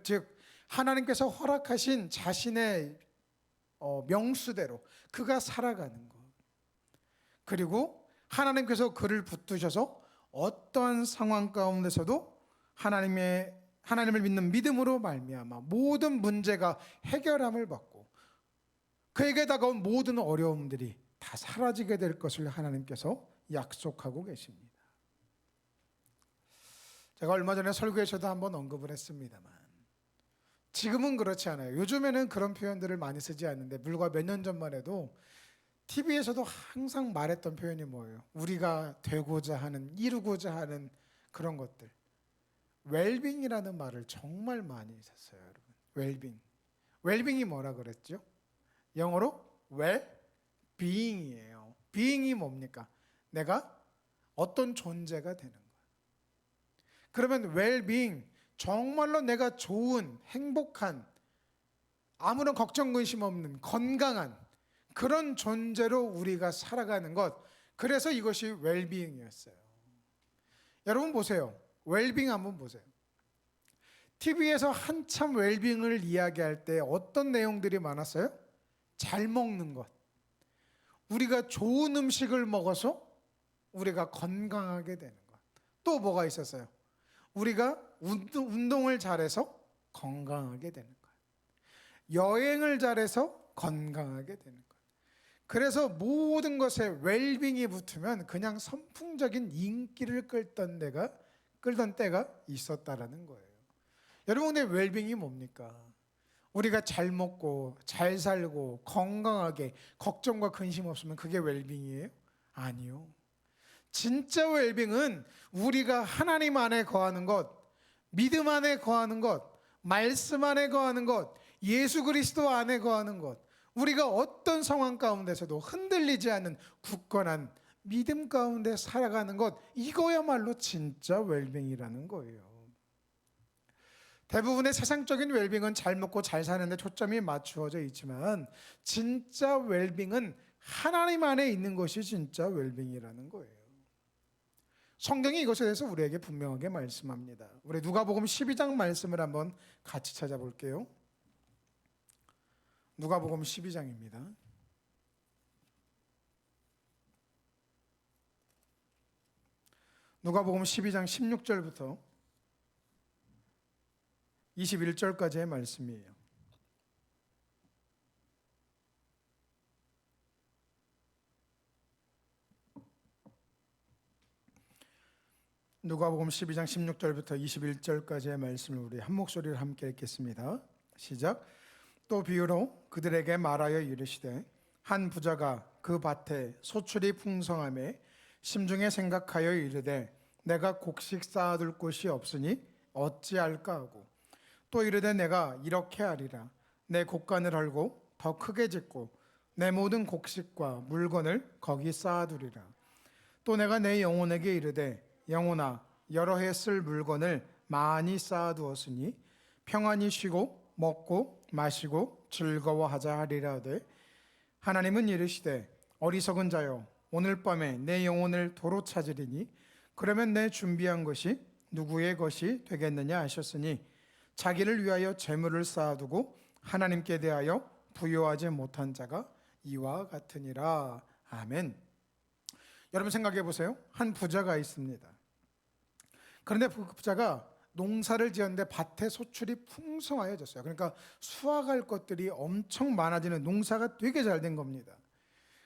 즉 하나님께서 허락하신 자신의 명수대로 그가 살아가는 것, 그리고 하나님께서 그를 붙드셔서 어떠한 상황 가운데서도 하나님을 믿는 믿음으로 말미암아 모든 문제가 해결함을 받고 그에게 다가온 모든 어려움들이 다 사라지게 될 것을 하나님께서 약속하고 계십니다. 제가 얼마 전에 설교에서도 한번 언급을 했습니다만 지금은 그렇지 않아요. 요즘에는 그런 표현들을 많이 쓰지 않는데 불과 몇 년 전만 해도 TV에서도 항상 말했던 표현이 뭐예요? 우리가 되고자 하는, 이루고자 하는 그런 것들, 웰빙이라는 말을 정말 많이 썼어요. 여러분, 웰빙. 웰빙이 뭐라 그랬죠? 영어로 웰빙이에요. being이 뭡니까? 내가 어떤 존재가 되는 것. 그러면 웰빙, 정말로 내가 좋은, 행복한, 아무런 걱정 근심 없는 건강한 그런 존재로 우리가 살아가는 것, 그래서 이것이 웰빙이었어요. 여러분 보세요. 웰빙 한번 보세요. TV에서 한참 웰빙을 이야기할 때 어떤 내용들이 많았어요? 잘 먹는 것, 우리가 좋은 음식을 먹어서 우리가 건강하게 되는 것. 또 뭐가 있었어요? 우리가 운동을 잘해서 건강하게 되는 것. 여행을 잘해서 건강하게 되는 거예요. 그래서 모든 것에 웰빙이 붙으면 그냥 선풍적인 인기를 끌던 때가 있었다라는 거예요. 여러분, 근데 웰빙이 뭡니까? 우리가 잘 먹고 잘 살고 건강하게 걱정과 근심 없으면 그게 웰빙이에요? 아니요. 진짜 웰빙은 우리가 하나님 안에 거하는 것, 믿음 안에 거하는 것, 말씀 안에 거하는 것, 예수 그리스도 안에 거하는 것, 우리가 어떤 상황 가운데서도 흔들리지 않는 굳건한 믿음 가운데 살아가는 것, 이거야말로 진짜 웰빙이라는 거예요. 대부분의 세상적인 웰빙은 잘 먹고 잘 사는 데 초점이 맞추어져 있지만 진짜 웰빙은 하나님 안에 있는 것이 진짜 웰빙이라는 거예요. 성경이 이것에 대해서 우리에게 분명하게 말씀합니다. 우리 누가복음 12장 말씀을 한번 같이 찾아볼게요. 누가복음 12장입니다. 누가복음 12장 16절부터 21절까지의 말씀이에요. 누가복음 12장 16절부터 21절까지의 말씀을 우리 한 목소리로 함께 읽겠습니다. 시작. 또 비유로 그들에게 말하여 이르시되 한 부자가 그 밭에 소출이 풍성함에 심중에 생각하여 이르되 내가 곡식 쌓아둘 곳이 없으니 어찌할까 하고 또 이르되 내가 이렇게 하리라 내 곡간을 헐고 더 크게 짓고 내 모든 곡식과 물건을 거기 쌓아두리라. 또 내가 내 영혼에게 이르되 영혼아 여러 해 쓸 물건을 많이 쌓아두었으니 평안히 쉬고 먹고 마시고 즐거워하자 하리라 하되 하나님은 이르시되 어리석은 자여 오늘 밤에 내 영혼을 도로 찾으리니 그러면 내 준비한 것이 누구의 것이 되겠느냐 하셨으니 자기를 위하여 재물을 쌓아두고 하나님께 대하여 부요하지 못한 자가 이와 같으니라. 아멘. 여러분 생각해 보세요. 한 부자가 있습니다. 그런데 그 부자가 농사를 지었는데 밭에 소출이 풍성하여졌어요. 그러니까 수확할 것들이 엄청 많아지는 농사가 되게 잘 된 겁니다.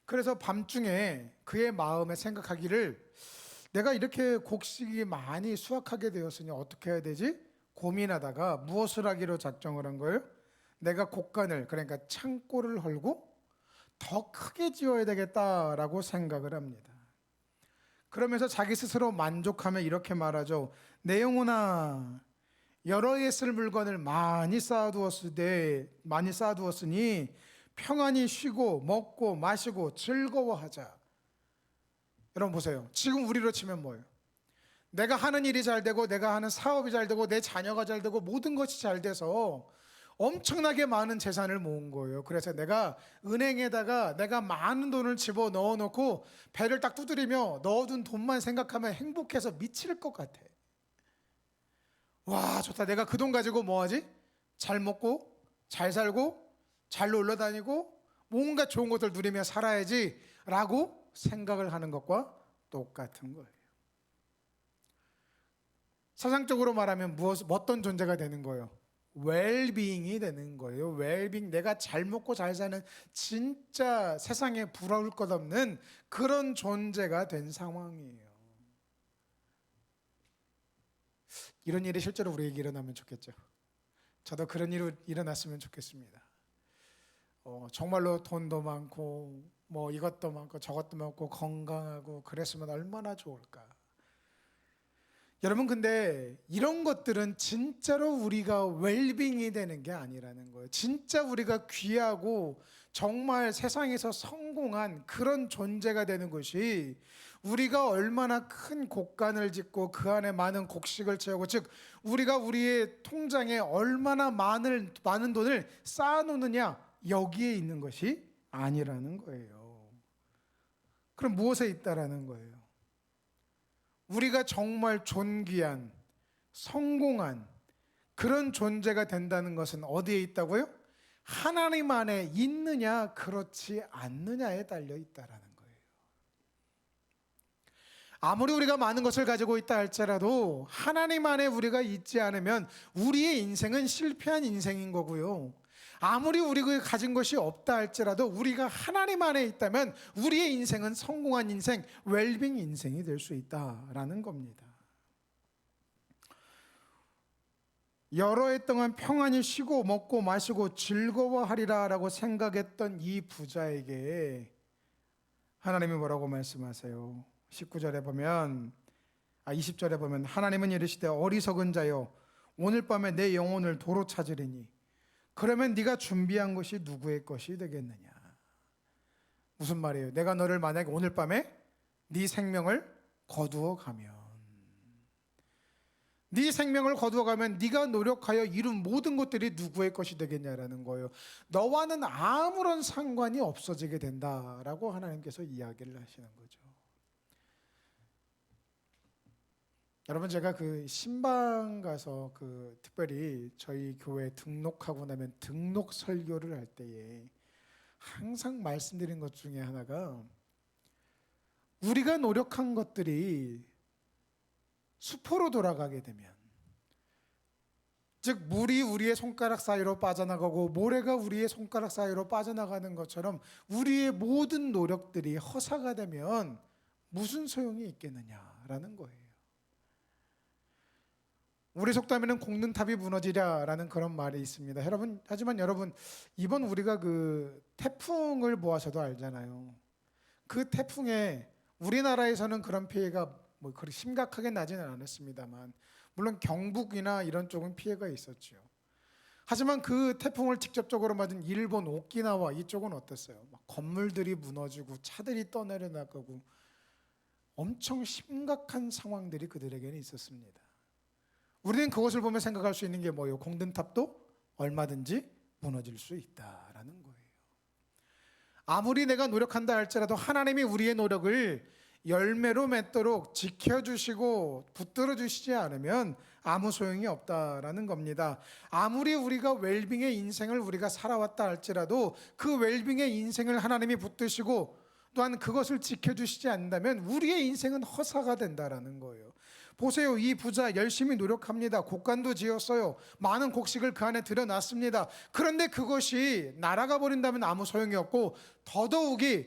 그래서 밤중에 그의 마음에 생각하기를 내가 이렇게 곡식이 많이 수확하게 되었으니 어떻게 해야 되지? 고민하다가 무엇을 하기로 작정을 한 거예요? 내가 곡간을, 그러니까 창고를 헐고 더 크게 지어야 되겠다라고 생각을 합니다. 그러면서 자기 스스로 만족하며 이렇게 말하죠. 내 영혼아 여러 해 쓸 물건을 많이 쌓아두었으니 평안히 쉬고 먹고 마시고 즐거워하자. 여러분 보세요. 지금 우리로 치면 뭐예요? 내가 하는 일이 잘 되고 내가 하는 사업이 잘 되고 내 자녀가 잘 되고 모든 것이 잘 돼서 엄청나게 많은 재산을 모은 거예요. 그래서 내가 은행에다가 내가 많은 돈을 집어 넣어놓고 배를 딱 두드리며 넣어둔 돈만 생각하면 행복해서 미칠 것 같아. 와 좋다. 내가 그 돈 가지고 뭐하지? 잘 먹고 잘 살고 잘 놀러 다니고 뭔가 좋은 것들 누리며 살아야지 라고 생각을 하는 것과 똑같은 거예요. 사상적으로 말하면 어떤 존재가 되는 거예요? 웰빙이 되는 거예요. 웰빙, 내가 잘 먹고 잘 사는 진짜 세상에 부러울 것 없는 그런 존재가 된 상황이에요. 이런 일이 실제로 우리에게 일어나면 좋겠죠. 저도 그런 일이 일어났으면 좋겠습니다. 정말로 돈도 많고 뭐 이것도 많고 저것도 많고 건강하고 그랬으면 얼마나 좋을까. 여러분 근데 이런 것들은 진짜로 우리가 웰빙이 되는 게 아니라는 거예요. 진짜 우리가 귀하고 정말 세상에서 성공한 그런 존재가 되는 것이 우리가 얼마나 큰 곡간을 짓고 그 안에 많은 곡식을 채우고, 즉 우리가 우리의 통장에 얼마나 많은 돈을 쌓아놓느냐, 여기에 있는 것이 아니라는 거예요. 그럼 무엇에 있다라는 거예요? 우리가 정말 존귀한 성공한 그런 존재가 된다는 것은 어디에 있다고요? 하나님 안에 있느냐 그렇지 않느냐에 달려 있다라는 거예요. 아무리 우리가 많은 것을 가지고 있다 할지라도 하나님 안에 우리가 있지 않으면 우리의 인생은 실패한 인생인 거고요. 아무리 우리가 가진 것이 없다 할지라도 우리가 하나님 안에 있다면 우리의 인생은 성공한 인생, 웰빙 인생이 될 수 있다라는 겁니다. 여러 해 동안 평안히 쉬고 먹고 마시고 즐거워하리라 라고 생각했던 이 부자에게 하나님이 뭐라고 말씀하세요? 19절에 보면 20절에 보면 하나님은 이르시되 어리석은 자여 오늘 밤에 내 영혼을 도로 찾으리니 그러면 네가 준비한 것이 누구의 것이 되겠느냐. 무슨 말이에요? 내가 너를 만약에 오늘 밤에 네 생명을 거두어 가면 네 생명을 거두어 가면 네가 노력하여 이룬 모든 것들이 누구의 것이 되겠냐라는 거예요. 너와는 아무런 상관이 없어지게 된다라고 하나님께서 이야기를 하시는 거죠. 여러분, 제가 그 신방 가서 특별히 저희 교회 등록하고 나면 등록 설교를 할 때에 항상 말씀드린 것 중에 하나가 우리가 노력한 것들이 수포로 돌아가게 되면, 즉 물이 우리의 손가락 사이로 빠져나가고 모래가 우리의 손가락 사이로 빠져나가는 것처럼 우리의 모든 노력들이 허사가 되면 무슨 소용이 있겠느냐라는 거예요. 우리 속담에는 곶는 탑이 무너지랴라는 그런 말이 있습니다. 하지만 여러분, 이번 우리가 그 태풍을 보아서도 알잖아요. 그 태풍에 우리나라에서는 그런 피해가 뭐 그렇게 심각하게 나지는 않았습니다만, 물론 경북이나 이런 쪽은 피해가 있었죠. 하지만 그 태풍을 직접적으로 맞은 일본 오키나와 이쪽은 어땠어요? 막 건물들이 무너지고 차들이 떠내려 나가고 엄청 심각한 상황들이 그들에게는 있었습니다. 우리는 그것을 보며 생각할 수 있는 게 뭐예요? 공든탑도 얼마든지 무너질 수 있다라는 거예요. 아무리 내가 노력한다 할지라도 하나님이 우리의 노력을 열매로 맺도록 지켜주시고 붙들어 주시지 않으면 아무 소용이 없다라는 겁니다. 아무리 우리가 웰빙의 인생을 우리가 살아왔다 할지라도 그 웰빙의 인생을 하나님이 붙드시고 또한 그것을 지켜주시지 않는다면 우리의 인생은 허사가 된다라는 거예요. 보세요. 이 부자 열심히 노력합니다. 곡간도 지었어요. 많은 곡식을 그 안에 들여놨습니다. 그런데 그것이 날아가 버린다면 아무 소용이 없고, 더더욱이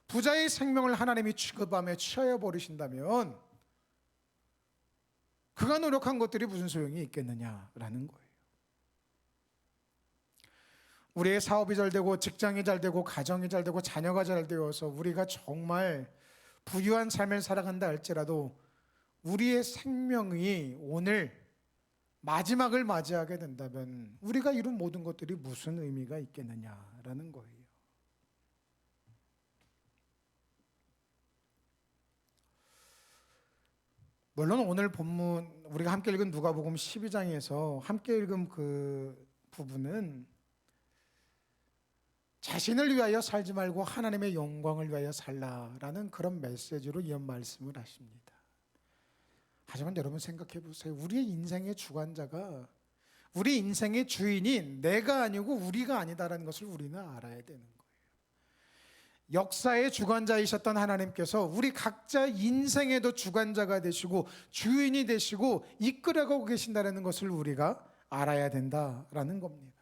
부자의 생명을 하나님이 취급하며 취하여 버리신다면 그가 노력한 것들이 무슨 소용이 있겠느냐라는 거예요. 우리의 사업이 잘 되고 직장이 잘 되고 가정이 잘 되고 자녀가 잘 되어서 우리가 정말 부유한 삶을 살아간다 할지라도 우리의 생명이 오늘 마지막을 맞이하게 된다면 우리가 이룬 모든 것들이 무슨 의미가 있겠느냐라는 거예요. 물론 오늘 본문 우리가 함께 읽은 누가복음 12장에서 함께 읽은 그 부분은 자신을 위하여 살지 말고 하나님의 영광을 위하여 살라라는 그런 메시지로 이런 말씀을 하십니다. 하지만 여러분 생각해 보세요. 우리의 인생의 주관자가, 우리 인생의 주인이 내가 아니고 우리가 아니다라는 것을 우리는 알아야 되는 거예요. 역사의 주관자이셨던 하나님께서 우리 각자 인생에도 주관자가 되시고 주인이 되시고 이끌어가고 계신다는 것을 우리가 알아야 된다라는 겁니다.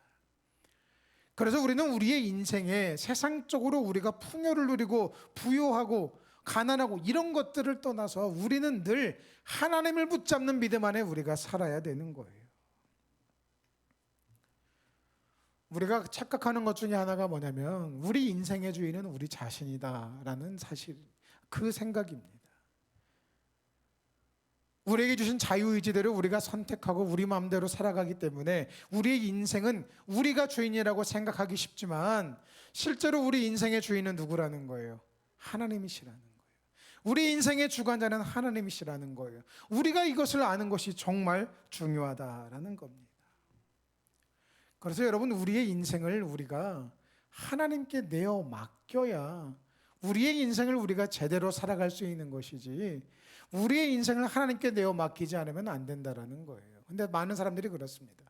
그래서 우리는 우리의 인생에 세상적으로 우리가 풍요를 누리고 부유하고 가난하고 이런 것들을 떠나서 우리는 늘 하나님을 붙잡는 믿음 안에 우리가 살아야 되는 거예요. 우리가 착각하는 것 중에 하나가 뭐냐면 우리 인생의 주인은 우리 자신이다라는 사실, 그 생각입니다. 우리에게 주신 자유의지대로 우리가 선택하고 우리 마음대로 살아가기 때문에 우리의 인생은 우리가 주인이라고 생각하기 쉽지만 실제로 우리 인생의 주인은 누구라는 거예요? 하나님이시라는 거예요. 우리 인생의 주관자는 하나님이시라는 거예요. 우리가 이것을 아는 것이 정말 중요하다라는 겁니다. 그래서 여러분, 우리의 인생을 우리가 하나님께 내어 맡겨야 우리의 인생을 우리가 제대로 살아갈 수 있는 것이지, 우리의 인생을 하나님께 내어 맡기지 않으면 안 된다라는 거예요. 근데 많은 사람들이 그렇습니다.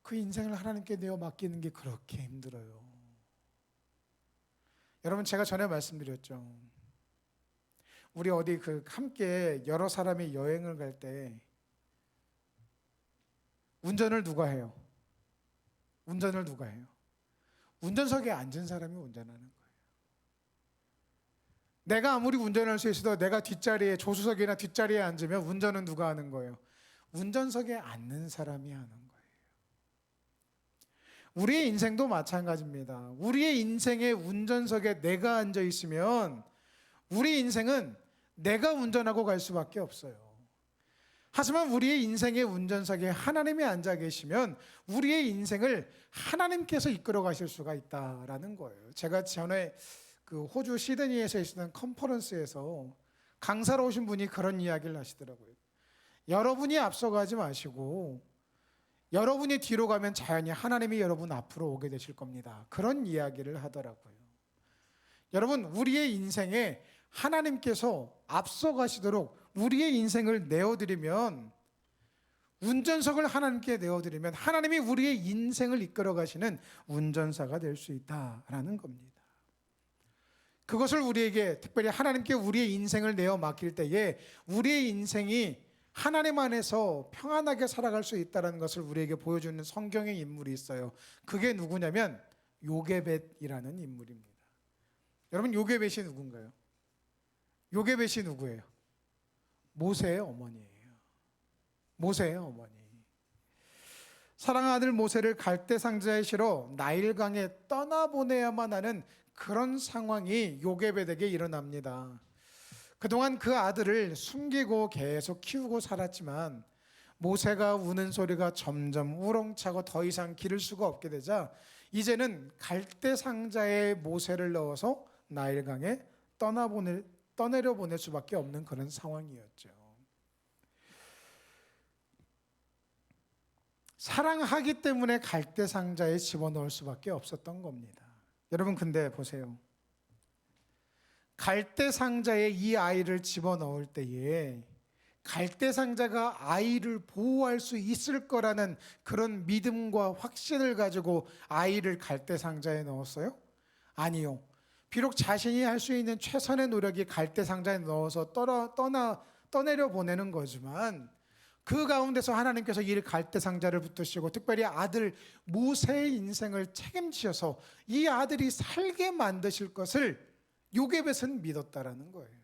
그 인생을 하나님께 내어 맡기는 게 그렇게 힘들어요. 여러분, 제가 전에 말씀드렸죠. 우리 어디 함께 여러 사람이 여행을 갈 때 운전을 누가 해요? 운전을 누가 해요? 운전석에 앉은 사람이 운전하는 거예요. 내가 아무리 운전할 수 있어도 내가 뒷자리에, 조수석이나 뒷자리에 앉으면 운전은 누가 하는 거예요? 운전석에 앉는 사람이 하는 거예요. 우리의 인생도 마찬가지입니다. 우리의 인생의 운전석에 내가 앉아 있으면 우리 인생은 내가 운전하고 갈 수밖에 없어요. 하지만 우리의 인생의 운전석에 하나님이 앉아 계시면 우리의 인생을 하나님께서 이끌어 가실 수가 있다라는 거예요. 제가 전에 그 호주 시드니에서 있었던 컨퍼런스에서 강사로 오신 분이 그런 이야기를 하시더라고요. 여러분이 앞서가지 마시고 여러분이 뒤로 가면 자연히 하나님이 여러분 앞으로 오게 되실 겁니다. 그런 이야기를 하더라고요. 여러분, 우리의 인생에 하나님께서 앞서가시도록 우리의 인생을 내어드리면, 운전석을 하나님께 내어드리면 하나님이 우리의 인생을 이끌어 가시는 운전사가 될 수 있다라는 겁니다. 그것을 우리에게, 특별히 하나님께 우리의 인생을 내어 맡길 때에 우리의 인생이 하나님 안에서 평안하게 살아갈 수 있다는 것을 우리에게 보여주는 성경의 인물이 있어요. 그게 누구냐면 요게벳이라는 인물입니다. 여러분, 요게벳이 누군가요? 요게벳이 누구예요? 모세의 어머니예요. 모세의 어머니. 사랑하는 아들 모세를 갈대 상자에 실어 나일강에 떠나보내야만 하는 그런 상황이 요게벳에게 일어납니다. 그동안 그 아들을 숨기고 계속 키우고 살았지만 모세가 우는 소리가 점점 우렁차고 더 이상 기를 수가 없게 되자 이제는 갈대 상자에 모세를 넣어서 나일강에 떠내려 보낼 수밖에 없는 그런 상황이었죠. 사랑하기 때문에 갈대 상자에 집어넣을 수밖에 없었던 겁니다. 여러분, 근데 보세요. 갈대 상자에 이 아이를 집어넣을 때에 갈대 상자가 아이를 보호할 수 있을 거라는 그런 믿음과 확신을 가지고 아이를 갈대 상자에 넣었어요? 아니요. 비록 자신이 할 수 있는 최선의 노력이 갈대 상자에 넣어서 떠내려 보내는 거지만 그 가운데서 하나님께서 이 갈대 상자를 붙드시고 특별히 아들 모세의 인생을 책임지셔서 이 아들이 살게 만드실 것을 요게벳은 믿었다라는 거예요.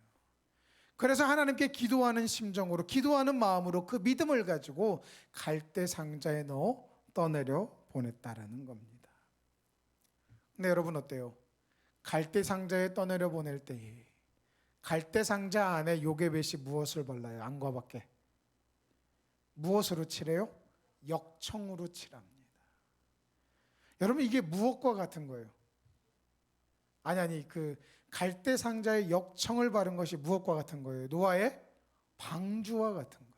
그래서 하나님께 기도하는 심정으로, 기도하는 마음으로 그 믿음을 가지고 갈대 상자에 넣어 떠내려 보냈다라는 겁니다. 근데 여러분 어때요? 갈대 상자에 떠내려 보낼 때에 갈대 상자 안에 요게벳이 무엇을 발라요? 안과 밖에. 무엇으로 칠해요? 역청으로 칠합니다. 여러분, 이게 무엇과 같은 거예요? 아니 그 갈대 상자에 역청을 바른 것이 무엇과 같은 거예요? 노아의 방주와 같은 거예요.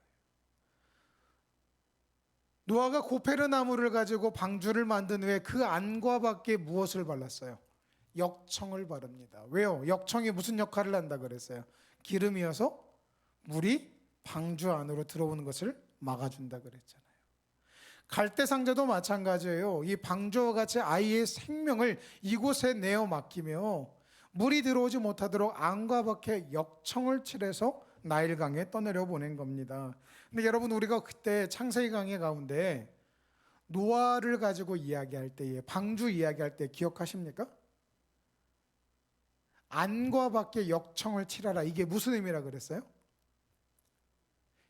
노아가 고페르 나무를 가지고 방주를 만든 후에 그 안과 밖에 무엇을 발랐어요? 역청을 바릅니다. 왜요? 역청이 무슨 역할을 한다 그랬어요? 기름이어서 물이 방주 안으로 들어오는 것을 막아준다 그랬잖아요. 갈대 상자도 마찬가지예요. 이 방주와 같이 아이의 생명을 이곳에 내어 맡기며 물이 들어오지 못하도록 안과 밖에 역청을 칠해서 나일강에 떠내려 보낸 겁니다. 근데 여러분, 우리가 그때 창세기 강의 가운데 노아를 가지고 이야기할 때에, 방주 이야기할 때 기억하십니까? 안과 밖에 역청을 칠하라. 이게 무슨 의미라 그랬어요?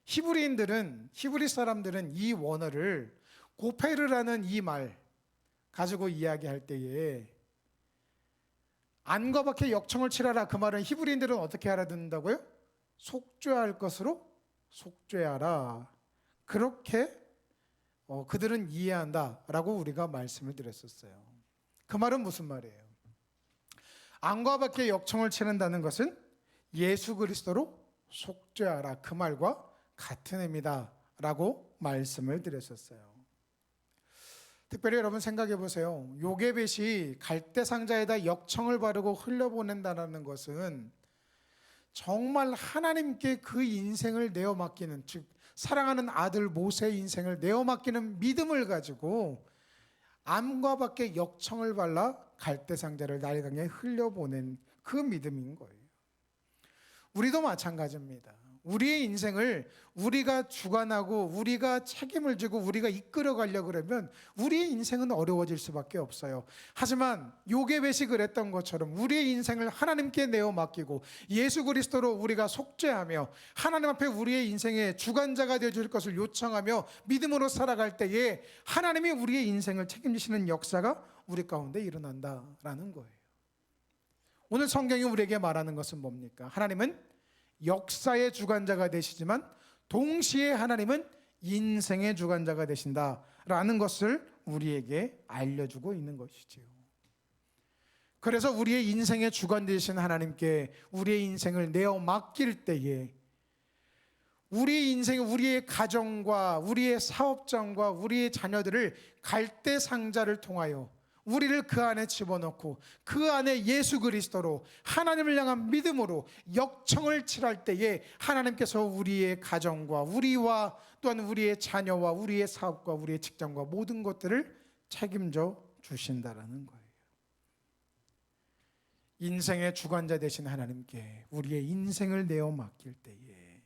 히브리 사람들은 이 원어를 고페르라는 이 말 가지고 이야기할 때에 안과 밖에 역청을 칠하라, 그 말은 히브리인들은 어떻게 알아듣는다고요? 속죄할 것으로 속죄하라. 그렇게 그들은 이해한다라고 우리가 말씀을 드렸었어요. 그 말은 무슨 말이에요? 안과 밖에 역청을 치른다는 것은 예수 그리스도로 속죄하라, 그 말과 같은 의미다 라고 말씀을 드렸었어요. 특별히 여러분 생각해 보세요. 요게벳이 갈대 상자에다 역청을 바르고 흘려보낸다는 것은 정말 하나님께 그 인생을 내어 맡기는, 즉 사랑하는 아들 모세의 인생을 내어 맡기는 믿음을 가지고 암과 밖에 역청을 발라 갈대 상자를 나일강에 흘려보낸 그 믿음인 거예요. 우리도 마찬가지입니다. 우리의 인생을 우리가 주관하고 우리가 책임을 지고 우리가 이끌어 가려고 그러면 우리의 인생은 어려워질 수밖에 없어요. 하지만 요게벳이 그랬던 것처럼 우리의 인생을 하나님께 내어 맡기고 예수 그리스도로 우리가 속죄하며 하나님 앞에 우리의 인생의 주관자가 되어 줄 것을 요청하며 믿음으로 살아갈 때에 하나님이 우리의 인생을 책임지시는 역사가 우리 가운데 일어난다라는 거예요. 오늘 성경이 우리에게 말하는 것은 뭡니까? 하나님은 역사의 주관자가 되시지만 동시에 하나님은 인생의 주관자가 되신다라는 것을 우리에게 알려주고 있는 것이지요. 그래서 우리의 인생의 주관 되신 하나님께 우리의 인생을 내어 맡길 때에 우리의 인생, 우리의 가정과 우리의 사업장과 우리의 자녀들을 갈대 상자를 통하여 우리를 그 안에 집어넣고 그 안에 예수 그리스도로 하나님을 향한 믿음으로 역청을 칠할 때에 하나님께서 우리의 가정과 우리와 또한 우리의 자녀와 우리의 사업과 우리의 직장과 모든 것들을 책임져 주신다라는 거예요. 인생의 주관자 되신 하나님께 우리의 인생을 내어 맡길 때에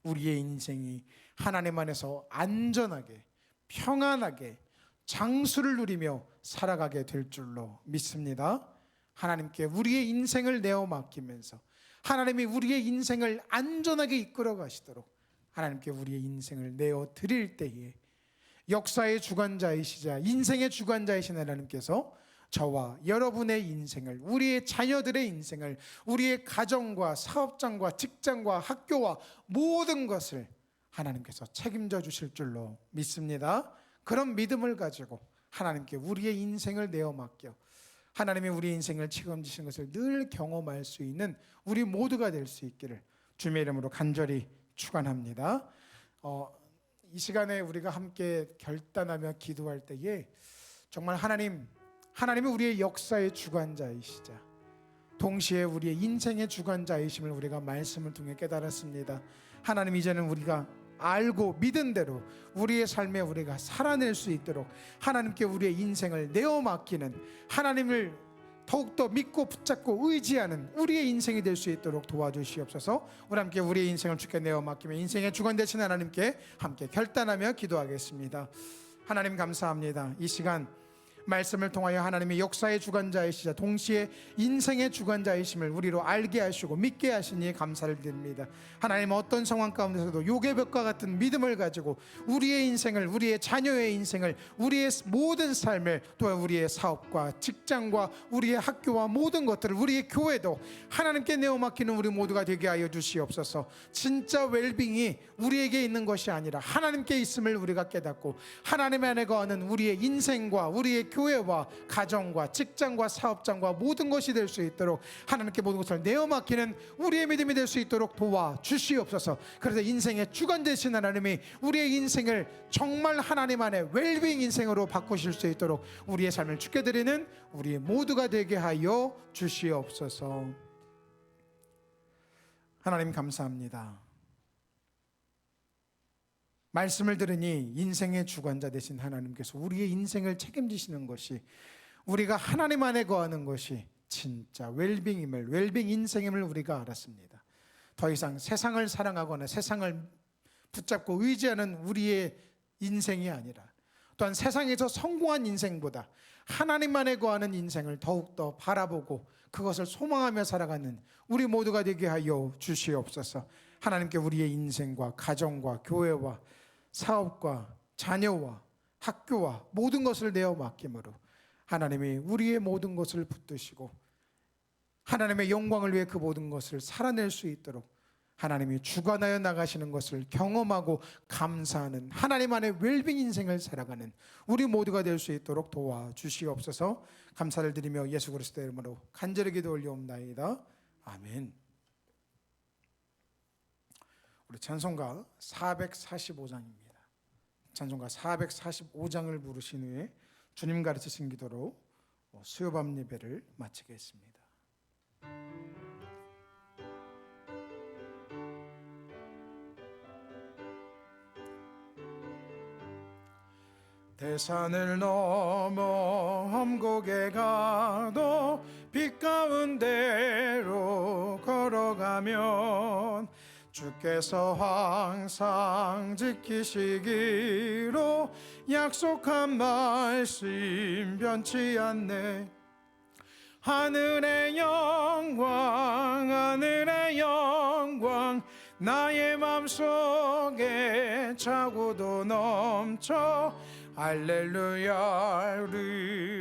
우리의 인생이 하나님 안에서 안전하게 평안하게 장수를 누리며 살아가게 될 줄로 믿습니다. 하나님께 우리의 인생을 내어 맡기면서 하나님이 우리의 인생을 안전하게 이끌어 가시도록 하나님께 우리의 인생을 내어 드릴 때에 역사의 주관자이시자 인생의 주관자이신 하나님께서 저와 여러분의 인생을, 우리의 자녀들의 인생을, 우리의 가정과 사업장과 직장과 학교와 모든 것을 하나님께서 책임져 주실 줄로 믿습니다. 그런 믿음을 가지고 하나님께 우리의 인생을 내어 맡겨 하나님이 우리의 인생을 책임지신 것을 늘 경험할 수 있는 우리 모두가 될 수 있기를 주님의 이름으로 간절히 축원합니다. 이 시간에 우리가 함께 결단하며 기도할 때에 정말 하나님이 우리의 역사의 주관자이시자 동시에 우리의 인생의 주관자이심을 우리가 말씀을 통해 깨달았습니다. 하나님, 이제는 우리가 알고 믿은 대로 우리의 삶에 우리가 살아낼 수 있도록 하나님께 우리의 인생을 내어 맡기는, 하나님을 더욱더 믿고 붙잡고 의지하는 우리의 인생이 될 수 있도록 도와주시옵소서. 우리 함께 우리의 인생을 주께 내어 맡기며 인생의 주관 되신 하나님께 함께 결단하며 기도하겠습니다. 하나님 감사합니다. 이 시간 말씀을 통하여 하나님의 역사의 주관자이시자 동시에 인생의 주관자이심을 우리로 알게 하시고 믿게 하시니 감사를 드립니다. 하나님, 어떤 상황 가운데서도 요괴벽과 같은 믿음을 가지고 우리의 인생을, 우리의 자녀의 인생을, 우리의 모든 삶을, 또한 우리의 사업과 직장과 우리의 학교와 모든 것들을, 우리의 교회도 하나님께 내어 맡기는 우리 모두가 되게 하여 주시옵소서. 진짜 웰빙이 우리에게 있는 것이 아니라 하나님께 있음을 우리가 깨닫고 하나님 안에 거하는 우리의 인생과 우리의 교회와 가정과 직장과 사업장과 모든 것이 될 수 있도록 하나님께 모든 것을 내어 맡기는 우리의 믿음이 될 수 있도록 도와주시옵소서. 그래서 인생의 주관 되신 하나님이 우리의 인생을 정말 하나님 안에 웰빙 인생으로 바꾸실 수 있도록 우리의 삶을 주께 드리는 우리 모두가 되게 하여 주시옵소서. 하나님 감사합니다. 말씀을 들으니 인생의 주관자 되신 하나님께서 우리의 인생을 책임지시는 것이, 우리가 하나님 안에 거하는 것이 진짜 웰빙임을, 웰빙 인생임을 우리가 알았습니다. 더 이상 세상을 사랑하거나 세상을 붙잡고 의지하는 우리의 인생이 아니라 또한 세상에서 성공한 인생보다 하나님 안에 거하는 인생을 더욱더 바라보고 그것을 소망하며 살아가는 우리 모두가 되게 하여 주시옵소서. 하나님께 우리의 인생과 가정과 교회와 사업과 자녀와 학교와 모든 것을 내어 맡김으로 하나님이 우리의 모든 것을 붙드시고 하나님의 영광을 위해 그 모든 것을 살아낼 수 있도록 하나님이 주관하여 나가시는 것을 경험하고 감사하는 하나님 안의 웰빙 인생을 살아가는 우리 모두가 될 수 있도록 도와주시옵소서. 감사를 드리며 예수 그리스도의 이름으로 간절히 기도 올려옵나이다. 아멘. 우리 찬송가 445장입니다. 찬송가 445장을 부르신 후에 주님 가르치신 기도로 수요밤 예배를 마치겠습니다. 대산을 넘어 험곡에 가도 빛 가운데로 걸어가면 주께서 항상 지키시기로 약속한 말씀 변치 않네. 하늘의 영광 하늘의 영광 나의 맘속에 차고도 넘쳐 할렐루야를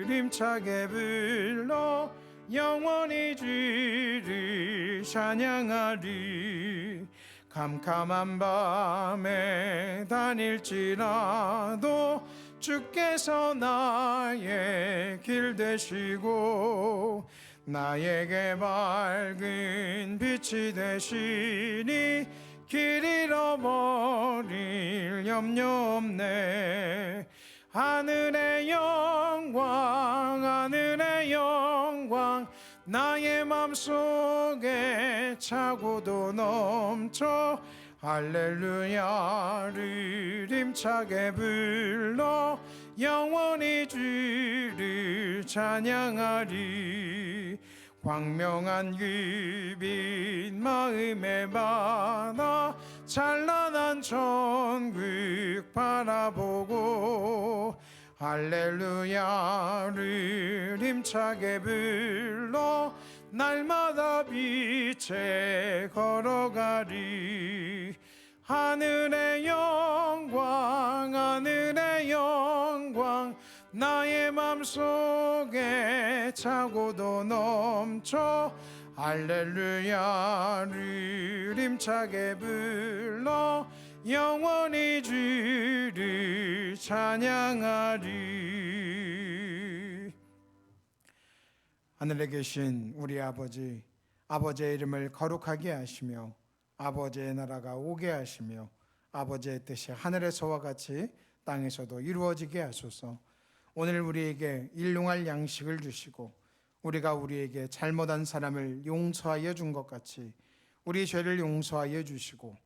힘차게 불러 영원히 주를 찬양하리. 캄캄한 밤에 다닐지라도 주께서 나의 길 되시고 나에게 밝은 빛이 되시니 길 잃어버릴 염려 없네. 하늘의 영광 하늘의 영광 나의 맘속에 차고도 넘쳐 할렐루야를 힘차게 불러 영원히 주를 찬양하리. 광명한 그 빛 마음에 받아 찬란한 천국 바라보고 할렐루야를 힘차게 불러 날마다 빛에 걸어가리. 하늘의 영광 하늘의 영광 나의 맘속에 차고도 넘쳐 할렐루야를 힘차게 불러 영원히 주를 찬양하리. 하늘에 계신 우리 아버지, 아버지의 이름을 거룩하게 하시며 아버지의 나라가 오게 하시며 아버지의 뜻이 하늘에서와 같이 땅에서도 이루어지게 하소서. 오늘 우리에게 일용할 양식을 주시고 우리가 우리에게 잘못한 사람을 용서하여 준 것 같이 우리 죄를 용서하여 주시고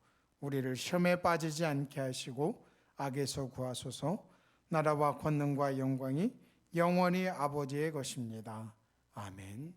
우리를 시험에 빠지지 않게 하시고 악에서 구하소서. 나라와 권능과 영광이 영원히 아버지의 것입니다. 아멘.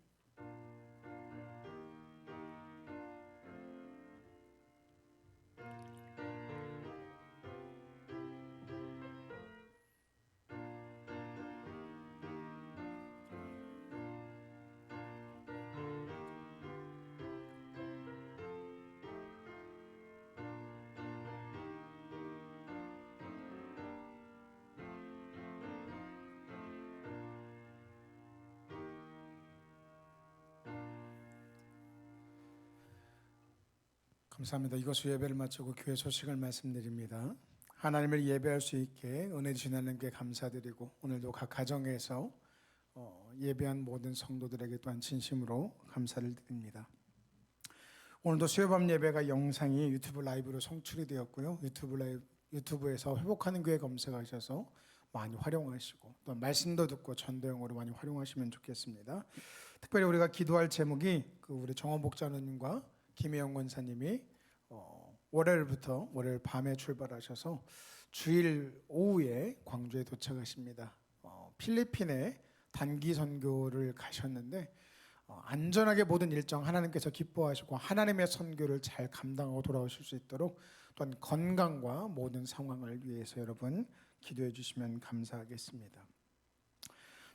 감사합니다. 이것으로 예배를 마치고 교회 소식을 말씀드립니다. 하나님을 예배할 수 있게 은혜 주신 하나님께 감사드리고 오늘도 각 가정에서 예배한 모든 성도들에게 또한 진심으로 감사를 드립니다. 오늘도 수요밤 예배가 영상이 유튜브 라이브로 송출이 되었고요. 유튜브에서 회복하는 교회 검색하셔서 많이 활용하시고 또 말씀도 듣고 전도용으로 많이 활용하시면 좋겠습니다. 특별히 우리가 기도할 제목이 우리 정원복자님과 김혜영 권사님이 월요일 밤에 출발하셔서 주일 오후에 광주에 도착하십니다. 필리핀에 단기 선교를 가셨는데 안전하게 모든 일정 하나님께서 기뻐하시고 하나님의 선교를 잘 감당하고 돌아오실 수 있도록 또한 건강과 모든 상황을 위해서 여러분 기도해 주시면 감사하겠습니다.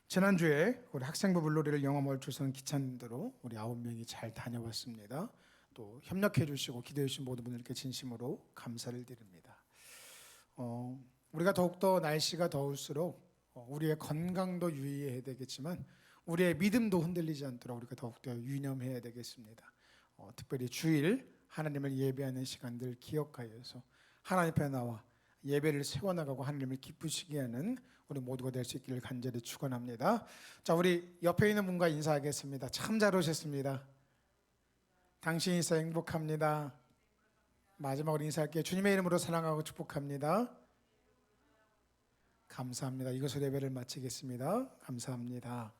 지난주에 우리 학생부 물놀이를 영암월 주선 기찬대로 우리 9명이 잘 다녀왔습니다. 또 협력해 주시고 기도해 주신 모든 분들께 진심으로 감사를 드립니다. 우리가 더욱더 날씨가 더울수록 우리의 건강도 유의해야 되겠지만 우리의 믿음도 흔들리지 않도록 우리가 더욱더 유념해야 되겠습니다. 특별히 주일 하나님을 예배하는 시간들 기억하여서 하나님 앞에 나와 예배를 세워나가고 하나님을 기쁘시게 하는 우리 모두가 될 수 있기를 간절히 축원합니다. 자, 우리 옆에 있는 분과 인사하겠습니다. 참 잘 오셨습니다. 당신이 있어 행복합니다. 마지막으로 인사할게요. 주님의 이름으로 사랑하고 축복합니다. 감사합니다. 이것으로 예배를 마치겠습니다. 감사합니다.